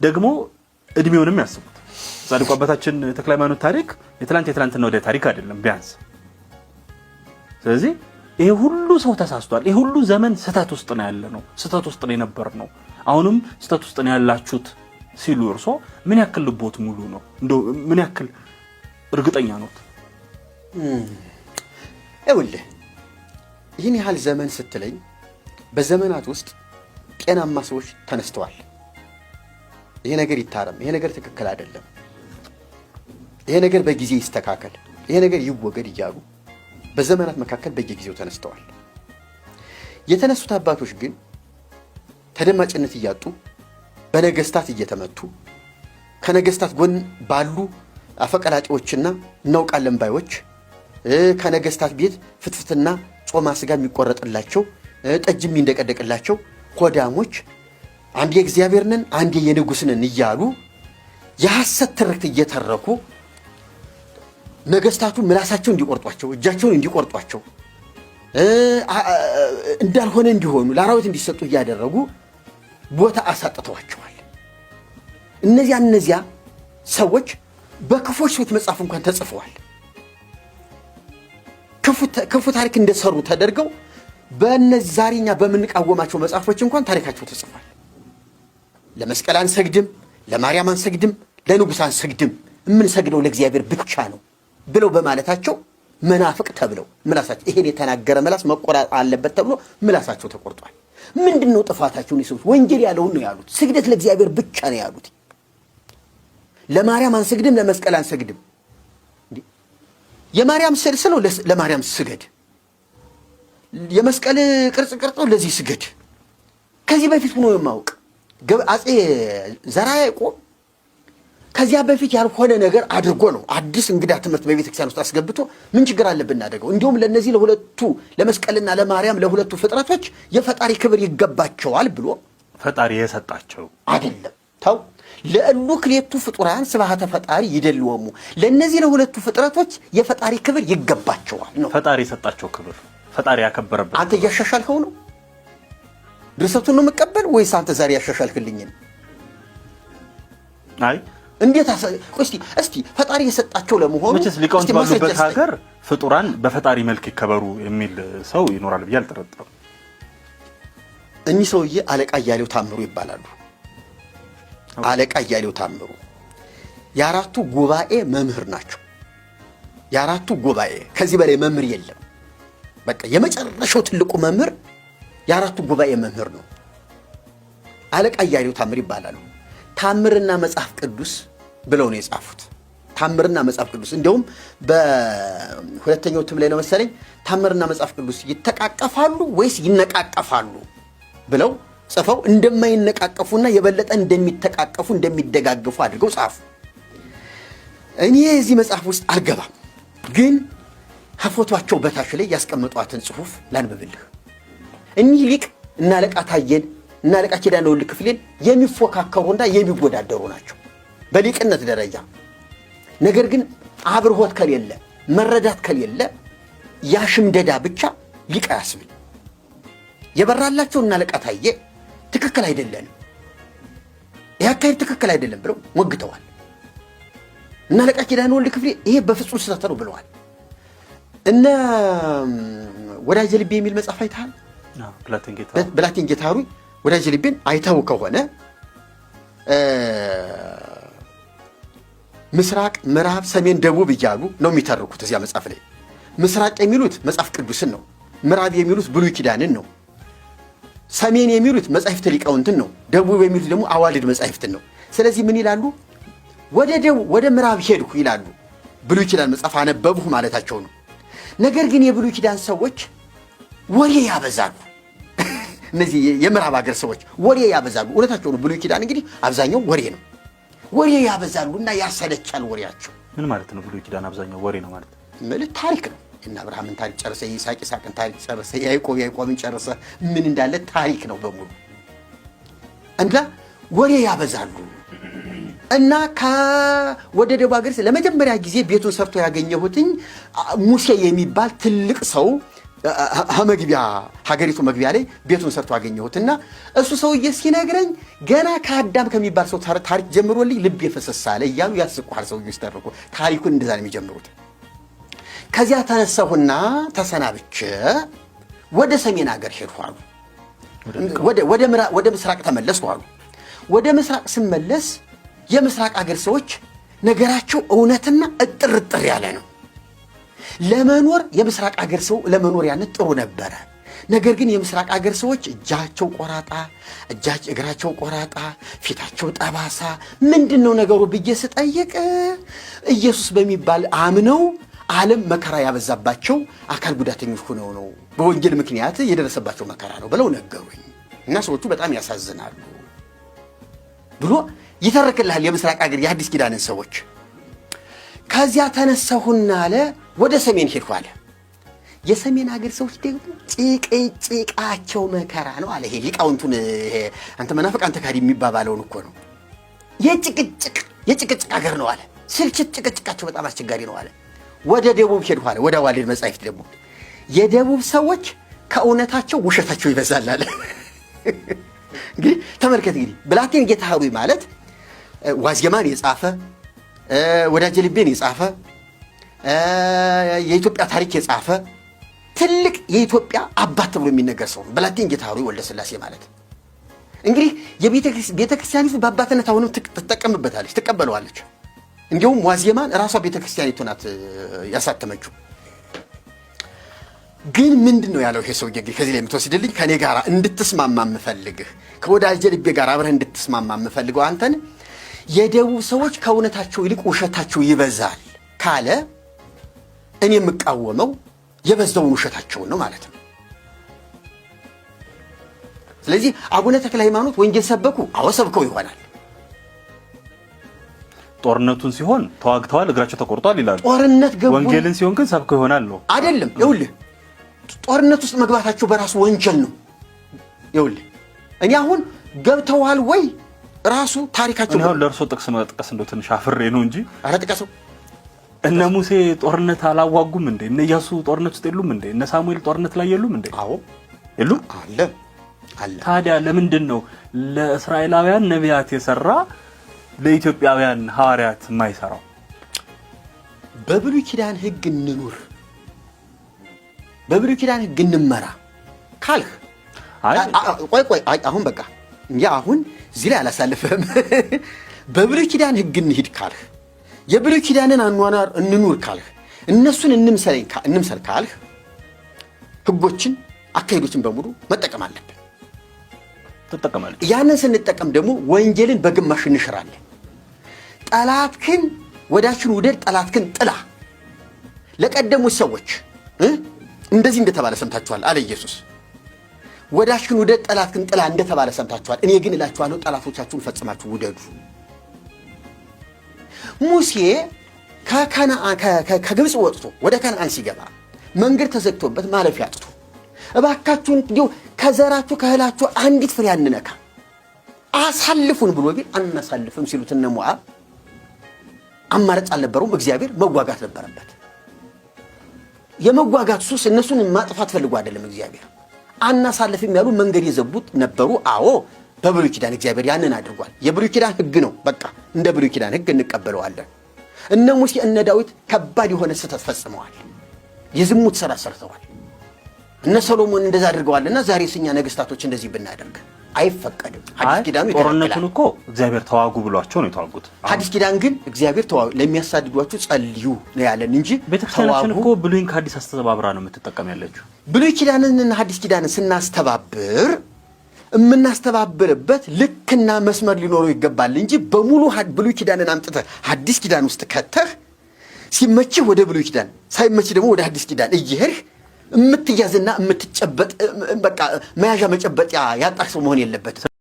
ደግሞ እድሜውንም ያስቡት። ጻድቁ አባታችን ተክለ ሃይማኖት ታሪክ የትላንትና ወደ ታሪክ አይደለም ቢያንስ። ስለዚህ ይሄ ሁሉ ሰው ተሳስቷል። ይሄ ሁሉ ዘመን ስህተት ውስጥ ነው ያለነው፣ ስህተት ውስጥ ነው የነበርነው፣ አሁንም ስህተት ውስጥ ነው ያላችሁት ሲሉ እርሶ ምን ያክል ልቦት ሙሉ ነው? እንደው ምን ያክል እርግጠኛ ነው? ይኸውልህ ይህን ያህል ዘመን ስትለኝ በዘመናት ውስጥ ጤናማ ሰዎች ተነስተዋል። ይሄ ነገር ይታረም፣ ይሄ ነገር ትክክል አይደለም፣ ይሄ ነገር በጊዜ ይስተካከል፣ ይሄ ነገር ይወገድ እያሉ በዘመናት መካከል በየጊዜው ተነስተዋል። የተነሱት አባቶች ግን ተደማጭነት እያጡ በነገስታት እየተመቱ ከነገስታት ጎን ባሉ አፈቀላጤዎችና እናውቃለን ባዮች ከነገስታት ቤት ፍትፍትና ጾማ ስጋ የሚቆረጥላቸው ጠጅ የሚንደቀደቅላቸው ሆዳሞች አንዴ እግዚአብሔር ነን አንዴ የንጉስ ነን እያሉ የሐሰት ትርክት እየተረኩ ነገስታቱ ምላሳቸው እንዲቆርጧቸው እጃቸውን እንዲቆርጧቸው እንዳልሆነ እንዲሆኑ ለአራዊት እንዲሰጡ እያደረጉ ቦታ አሳጥተዋቸዋል። እነዚያ ሰዎች በክፎች ሰዎች መጽሐፍ እንኳን ተጽፈዋል። ክፉ ታሪክ እንደሰሩ ተደርገው በእነዚህ ዛሬኛ በምንቃወማቸው መጽሐፎች እንኳን ታሪካቸው ተጽፏል። ለመስቀል አንሰግድም፣ ለማርያም አንሰግድም፣ ለንጉሥ አንሰግድም፣ የምንሰግደው ለእግዚአብሔር ብቻ ነው ብለው በማለታቸው መናፍቅ ተብለው ምላሳቸው ይሄን የተናገረ ምላስ መቆረጥ አለበት ተብሎ ምላሳቸው ተቆርጧል። ምንድነው ጥፋታቸው? ነው ወንጌል ያለውን ነው ያሉት። ስግደት ለእግዚአብሔር ብቻ ነው ያሉት። ለማርያም አንሰግድም፣ ለመስቀል አንሰግድም። የማርያም ስዕል ስለው ለማርያም ስገድ፣ የመስቀል ቅርጽ ቅርጸው ለዚህ ስገድ። ከዚህ በፊት ሆኖ የማውቅ አፄ ዘርዓ ያዕቆብ ከዚያ በፊት ያልሆነ ነገር አድርጎ ነው አዲስ እንግዳ ትምህርት በቤተ ክርስቲያን ውስጥ አስገብቶ ምን ችግር አለብን እናደርገው። እንዲሁም ለነዚህ ለሁለቱ ለመስቀልና ለማርያም ለሁለቱ ፍጥረቶች የፈጣሪ ክብር ይገባቸዋል ብሎ ፈጣሪ የሰጣቸው አይደለም። ተው ለእሉ ክሌቱ ፍጡራን ስብሐተ ፈጣሪ ይደልወሙ፣ ለነዚህ ለሁለቱ ፍጥረቶች የፈጣሪ ክብር ይገባቸዋል ነው። ፈጣሪ የሰጣቸው ክብር ፈጣሪ ያከበረበት። አንተ እያሻሻልከው ነው ድርሰቱን ነው መቀበል ወይስ አንተ ዛሬ ያሻሻልክልኝ? አይ እንዴት እስቲ ፈጣሪ የሰጣቸው ለመሆኑ መቼስ ሊቃውንት ባሉበት ሀገር ፍጡራን በፈጣሪ መልክ ይከበሩ የሚል ሰው ይኖራል ብዬ አልጠረጥርም። እኚህ ሰውዬ አለቃ እያሌው ታምሩ ይባላሉ። አለቃ እያሌው ታምሩ የአራቱ ጉባኤ መምህር ናቸው። የአራቱ ጉባኤ ከዚህ በላይ መምህር የለም። በቃ የመጨረሻው ትልቁ መምህር የአራቱ ጉባኤ መምህር ነው። አለቃ እያሌው ታምሩ ይባላሉ። ታምርና መጽሐፍ ቅዱስ ብለው ነው የጻፉት። ታምርና መጽሐፍ ቅዱስ እንደውም በሁለተኛው እትም ላይ ነው መሰለኝ ታምርና መጽሐፍ ቅዱስ ይተቃቀፋሉ ወይስ ይነቃቀፋሉ ብለው ጽፈው እንደማይነቃቀፉና የበለጠ እንደሚተቃቀፉ እንደሚደጋገፉ አድርገው ጻፉ። እኔ እዚህ መጽሐፍ ውስጥ አልገባም፣ ግን ከፎቶአቸው በታች ላይ ያስቀመጧትን ጽሑፍ ላንብብልህ። እኚህ ሊቅ እና አለቃ ታየን እና አለቃ ኪዳነ ወልድ ክፍሌን የሚፎካከሩና የሚወዳደሩ ናቸው በሊቅነት ደረጃ። ነገር ግን አብርሆት ከሌለ መረዳት ከሌለ ያሽምደዳ ብቻ ሊቅ ያስብል። የበራላቸው እና አለቃ ታየ ትክክል አይደለም፣ ያካሄድ ትክክል አይደለም ብለው ሞግተዋል። እና አለቃ ኪዳነ ወልድ ክፍሌ ይሄ በፍጹም ስህተት ነው ብለዋል። እነ ወዳጄ ልቤ የሚል መጽሐፍ አይተሃል? ብላቴን ጌታ ሩይ ወዳጄ ልቤን አይተው ከሆነ ምስራቅ፣ ምዕራብ፣ ሰሜን፣ ደቡብ እያሉ ነው የሚተርኩት። እዚያ መጽሐፍ ላይ ምስራቅ የሚሉት መጽሐፍ ቅዱስን ነው። ምዕራብ የሚሉት ብሉይ ኪዳንን ነው። ሰሜን የሚሉት መጻሕፍተ ሊቃውንትን ነው። ደቡብ የሚሉት ደግሞ አዋልድ መጻሕፍትን ነው። ስለዚህ ምን ይላሉ? ወደ ምዕራብ ሄድኩ ይላሉ። ብሉይ ኪዳን መጽሐፍ አነበብሁ ማለታቸው ነው። ነገር ግን የብሉይ ኪዳን ሰዎች ወሬ ያበዛሉ። እነዚህ የምዕራብ ሀገር ሰዎች ወሬ ያበዛሉ። እውነታቸው ነው። ብሉይ ኪዳን እንግዲህ አብዛኛው ወሬ ነው። ወሬ ያበዛሉና ያሰለቻል ወሬያቸው። ምን ማለት ነው? ብሉይ ኪዳን አብዛኛው ወሬ ነው ማለት ማለት ታሪክ ነው። እና አብርሃምን ታሪክ ጨርሰ፣ ይስሐቅን ታሪክ ጨርሰ፣ ያዕቆብን ጨርሰ፣ ምን እንዳለ ታሪክ ነው በሙሉ። እና ወሬ ያበዛሉ። እና ወደ ደቡብ ሀገር ለመጀመሪያ ጊዜ ቤቱን ሰርቶ ያገኘሁትኝ ሙሴ የሚባል ትልቅ ሰው መግቢያ ሀገሪቱ መግቢያ ላይ ቤቱን ሰርቶ አገኘሁትና እሱ ሰውዬ ሲነግረኝ ገና ከአዳም ከሚባል ሰው ታሪክ ጀምሮልኝ ልብ የፈሰሳለ እያሉ ያስቁሃል። ሰውዬው ሲተርኩ ታሪኩን እንደዛ ነው የሚጀምሩት። ከዚያ ተነሳሁና ተሰናብቼ ወደ ሰሜን ሀገር ሄድሁ አሉ። ወደ ምስራቅ ተመለስኩ አሉ። ወደ ምስራቅ ስመለስ የምስራቅ ሀገር ሰዎች ነገራቸው እውነትና እጥርጥር ያለ ነው። ለመኖር የምስራቅ ሀገር ሰው ለመኖር ያነት ጥሩ ነበረ። ነገር ግን የምስራቅ ሀገር ሰዎች እጃቸው ቆራጣ፣ እግራቸው ቆራጣ፣ ፊታቸው ጠባሳ፣ ምንድነው ነገሩ ብዬ ስጠይቅ ኢየሱስ በሚባል አምነው ዓለም መከራ ያበዛባቸው አካል ጉዳተኞች ሆነው ነው በወንጌል ምክንያት የደረሰባቸው መከራ ነው ብለው ነገሩኝ። እና ሰዎቹ በጣም ያሳዝናሉ ብሎ ይተርክልሃል የምስራቅ ሀገር የአዲስ ኪዳንን ሰዎች። ከዚያ ተነሳሁና አለ ወደ ሰሜን ሄድኩ አለ። የሰሜን ሀገር ሰዎች ደግሞ ጭቅጭቃቸው መከራ ነው አለ። ይሄ ሊቃውንቱን አንተ መናፍቅ አንተ ካዲ የሚባባለውን እኮ ነው። የጭቅጭቅ ሀገር ነው አለ። ስልችት ጭቅጭቃቸው በጣም አስቸጋሪ ነው አለ። ወደ ደቡብ ሄድኩ አለ። ወደ ዋልድ መጻሕፍት ደግሞ የደቡብ ሰዎች ከእውነታቸው ውሸታቸው ይበዛል አለ። እንግዲህ ተመልከት፣ እንግዲህ ብላቴን ጌታ ኅሩይ ማለት ዋዜማን የጻፈ ወዳጄ ልቤን የጻፈ የኢትዮጵያ ታሪክ የጻፈ ትልቅ የኢትዮጵያ አባት ተብሎ የሚነገር ሰው ብላቴን ጌታ ኅሩይ ወልደ ሥላሴ ማለት እንግዲህ ቤተክርስቲያኒቱ በአባትነት አሁንም ትጠቀምበታለች፣ ትቀበለዋለች። እንዲሁም ዋዜማን ራሷ ቤተክርስቲያኒቱ ናት ያሳተመችው። ግን ምንድነው ያለው ይሄ ሰውዬ? ከዚህ ላይ የምትወስድልኝ ከኔ ጋር እንድትስማማ የምፈልግህ ከወዳጄ ልቤ ጋር አብረህ እንድትስማማ የምፈልገው አንተን የደቡብ ሰዎች ከእውነታቸው ይልቅ ውሸታቸው ይበዛል ካለ እኔ የምቃወመው የበዛውን ውሸታቸውን ነው ማለት ነው። ስለዚህ አቡነ ተክለ ሃይማኖት ወንጌል ሰበኩ፣ አዎ ሰብከው ይሆናል። ጦርነቱን ሲሆን ተዋግተዋል፣ እግራቸው ተቆርጧል ይላሉ። ጦርነት ገቡ። ወንጌልን ሲሆን ግን ሰብከው ይሆናል ነው አይደለም። ይኸውልህ ጦርነት ውስጥ መግባታቸው በራሱ ወንጀል ነው። ይኸውልህ እኔ አሁን ገብተዋል ወይ ራሱ ታሪካቸው ነው። ለእርሶ ጥቅስ መጥቀስ እንደው ትንሽ አፍሬ ነው እንጂ ኧረ ጥቀሰው። እነ ሙሴ ጦርነት አላዋጉም እንዴ? እነ ኢያሱ ጦርነት ውስጥ የሉም እንዴ? እነ ሳሙኤል ጦርነት ላይ የሉም እንዴ? አዎ የሉም አለ። ታዲያ ለምንድን ነው ለእስራኤላውያን ነቢያት የሰራ ለኢትዮጵያውያን ሐዋርያት የማይሰራው? በብሉይ ኪዳን ሕግ እንኑር፣ በብሉይ ኪዳን ሕግ እንመራ ካልህ ቆይ አሁን በቃ እንጂ አሁን እዚህ ላይ አላሳልፈህም። በብሉይ ኪዳን ሕግ እንሂድ ካልህ፣ የብሉይ ኪዳንን አኗኗር እንኑር ካልህ፣ እነሱን እንምሰል ካልህ ሕጎችን አካሄዶችን በሙሉ መጠቀም አለብን። ትጠቀማለህ። ያንን ስንጠቀም ደግሞ ወንጌልን በግማሽ እንሽራለን። ጠላትክን ወዳችን ውደድ፣ ጠላትክን ጥላ። ለቀደሙት ሰዎች እንደዚህ እንደተባለ ሰምታችኋል አለ ኢየሱስ። ወዳችን ውደድ፣ ጠላትክን ጥላ እንደተባለ ሰምታችኋል። እኔ ግን እላችኋለሁ ጠላቶቻችሁን ፈጽማችሁ ውደዱ። ሙሴ ከግብፅ ወጥቶ ወደ ከነዓን ሲገባ መንገድ ተዘግቶበት ማለፊያ አጥቶ እባካችሁን እንዲሁ ከዘራችሁ ከእህላችሁ አንዲት ፍሬ አንነካ አሳልፉን ብሎ ቢል አናሳልፍም ሲሉት እነ ሞዓብ አማራጭ አልነበረውም። እግዚአብሔር መዋጋት ነበረበት። የመዋጋት ሱስ እነሱን ማጥፋት ፈልጎ አይደለም። እግዚአብሔር አናሳልፍም ያሉ መንገድ የዘቡት ነበሩ። አዎ በብሉይ ኪዳን እግዚአብሔር ያንን አድርጓል። የብሉይ ኪዳን ሕግ ነው። በቃ እንደ ብሉይ ኪዳን ሕግ እንቀበለዋለን። እነ ሙሴ እነ ዳዊት ከባድ የሆነ ስህተት ፈጽመዋል። የዝሙት ሥራ ሰርተዋል። እነ ሰሎሞን እንደዛ አድርገዋልና ዛሬ እኛ ነገስታቶች እንደዚህ ብናደርግ አይፈቀድም። ሐዲስ ኪዳኑ ጦርነቱን እኮ እግዚአብሔር ተዋጉ ብሏቸው ነው የተዋጉት። ሐዲስ ኪዳን ግን እግዚአብሔር ተዋጉ ለሚያሳድዷችሁ ጸልዩ ነው ያለን እንጂ ቤተክርስቲያናችን እኮ ብሉይን ከሐዲስ አስተባብራ ነው የምትጠቀም ያለችው። ብሉይ ኪዳንንና ሐዲስ ኪዳንን ስናስተባብር የምናስተባብርበት ልክና መስመር ሊኖረው ይገባል እንጂ በሙሉ ብሉይ ኪዳንን አምጥተህ ሐዲስ ኪዳን ውስጥ ከተህ ሲመችህ ወደ ብሉይ ኪዳን ሳይመችህ ደግሞ ወደ ሐዲስ ኪዳን እየሄድህ የምትያዝና የምትጨበጥ በቃ መያዣ መጨበጫ ያጣህ ሰው መሆን የለበትም።